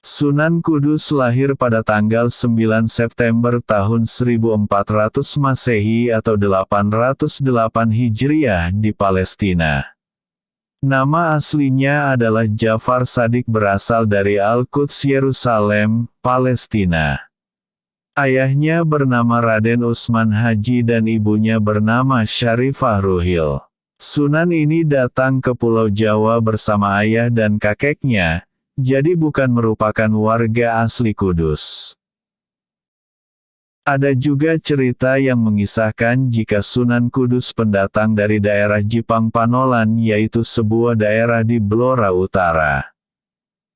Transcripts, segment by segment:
Sunan Kudus lahir pada tanggal 9 September tahun 1400 Masehi atau 808 Hijriah di Palestina. Nama aslinya adalah Jafar Shadiq, berasal dari Al-Quds, Yerusalem, Palestina. Ayahnya bernama Raden Utsman Haji dan ibunya bernama Syarifah Ruhil. Sunan ini datang ke Pulau Jawa bersama ayah dan kakeknya, jadi bukan merupakan warga asli Kudus. Ada juga cerita yang mengisahkan jika Sunan Kudus pendatang dari daerah Jipang Panolan, yaitu sebuah daerah di Blora Utara.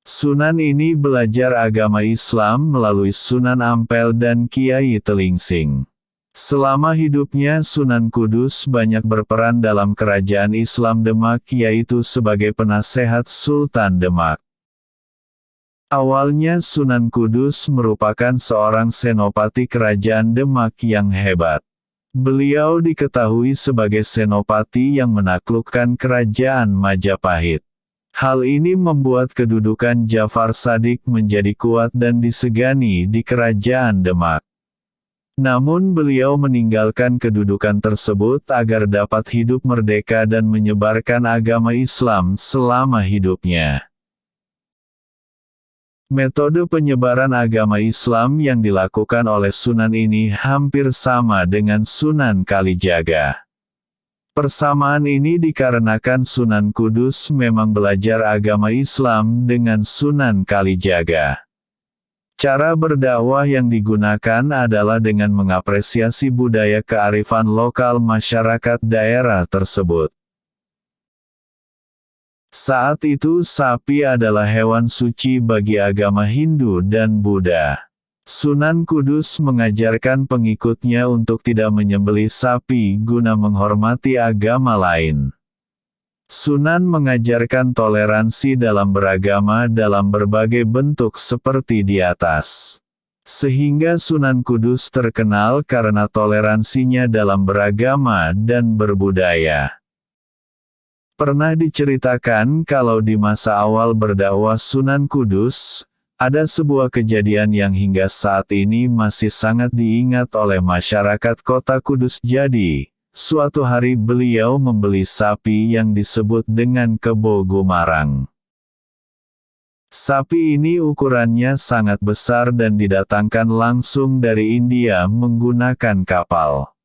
Sunan ini belajar agama Islam melalui Sunan Ampel dan Kiai Telingsing. Selama hidupnya Sunan Kudus banyak berperan dalam kerajaan Islam Demak, yaitu sebagai penasehat Sultan Demak. Awalnya Sunan Kudus merupakan seorang senopati kerajaan Demak yang hebat. Beliau diketahui sebagai senopati yang menaklukkan kerajaan Majapahit. Hal ini membuat kedudukan Jafar Shadiq menjadi kuat dan disegani di kerajaan Demak. Namun beliau meninggalkan kedudukan tersebut agar dapat hidup merdeka dan menyebarkan agama Islam selama hidupnya. Metode penyebaran agama Islam yang dilakukan oleh Sunan ini hampir sama dengan Sunan Kalijaga. Persamaan ini dikarenakan Sunan Kudus memang belajar agama Islam dengan Sunan Kalijaga. Cara berdakwah yang digunakan adalah dengan mengapresiasi budaya kearifan lokal masyarakat daerah tersebut. Saat itu sapi adalah hewan suci bagi agama Hindu dan Buddha. Sunan Kudus mengajarkan pengikutnya untuk tidak menyembelih sapi guna menghormati agama lain. Sunan mengajarkan toleransi dalam beragama dalam berbagai bentuk seperti di atas. Sehingga Sunan Kudus terkenal karena toleransinya dalam beragama dan berbudaya. Pernah diceritakan kalau di masa awal berdakwah Sunan Kudus, ada sebuah kejadian yang hingga saat ini masih sangat diingat oleh masyarakat kota Kudus. Jadi, suatu hari beliau membeli sapi yang disebut dengan Kebo Gumarang. Sapi ini ukurannya sangat besar dan didatangkan langsung dari India menggunakan kapal.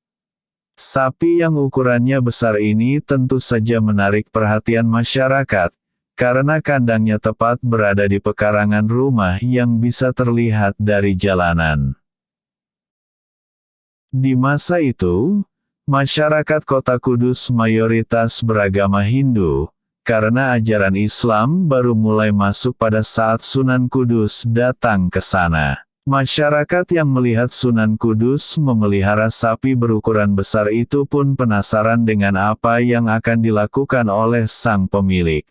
Sapi yang ukurannya besar ini tentu saja menarik perhatian masyarakat, karena kandangnya tepat berada di pekarangan rumah yang bisa terlihat dari jalanan. Di masa itu, masyarakat kota Kudus mayoritas beragama Hindu, karena ajaran Islam baru mulai masuk pada saat Sunan Kudus datang ke sana. Masyarakat yang melihat Sunan Kudus memelihara sapi berukuran besar itu pun penasaran dengan apa yang akan dilakukan oleh sang pemilik.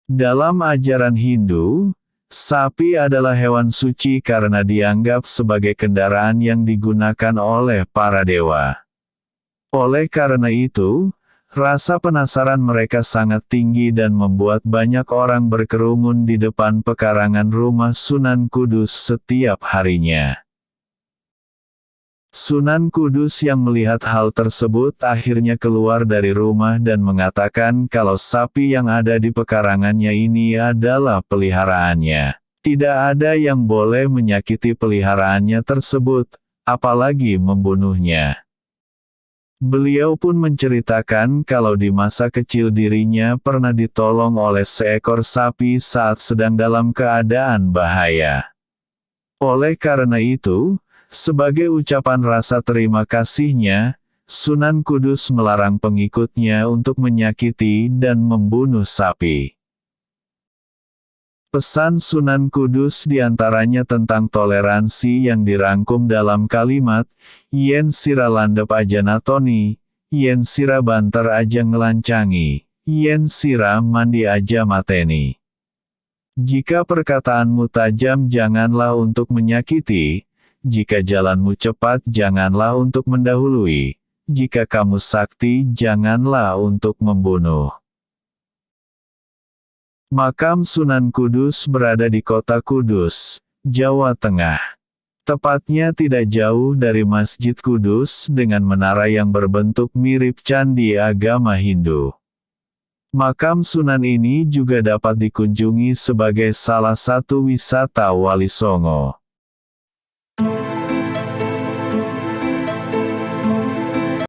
Dalam ajaran Hindu, sapi adalah hewan suci karena dianggap sebagai kendaraan yang digunakan oleh para dewa. Oleh karena itu, rasa penasaran mereka sangat tinggi dan membuat banyak orang berkerumun di depan pekarangan rumah Sunan Kudus setiap harinya. Sunan Kudus yang melihat hal tersebut akhirnya keluar dari rumah dan mengatakan kalau sapi yang ada di pekarangannya ini adalah peliharaannya. Tidak ada yang boleh menyakiti peliharaannya tersebut, apalagi membunuhnya. Beliau pun menceritakan kalau di masa kecil dirinya pernah ditolong oleh seekor sapi saat sedang dalam keadaan bahaya. Oleh karena itu, sebagai ucapan rasa terima kasihnya, Sunan Kudus melarang pengikutnya untuk menyakiti dan membunuh sapi. Pesan Sunan Kudus diantaranya tentang toleransi yang dirangkum dalam kalimat, yen sira landep aja natoni, yen sira banter aja ngelancangi, yen sira mandi aja mateni. Jika perkataanmu tajam janganlah untuk menyakiti, jika jalanmu cepat janganlah untuk mendahului, jika kamu sakti janganlah untuk membunuh. Makam Sunan Kudus berada di kota Kudus, Jawa Tengah. Tepatnya tidak jauh dari Masjid Kudus dengan menara yang berbentuk mirip candi agama Hindu. Makam Sunan ini juga dapat dikunjungi sebagai salah satu wisata Wali Songo.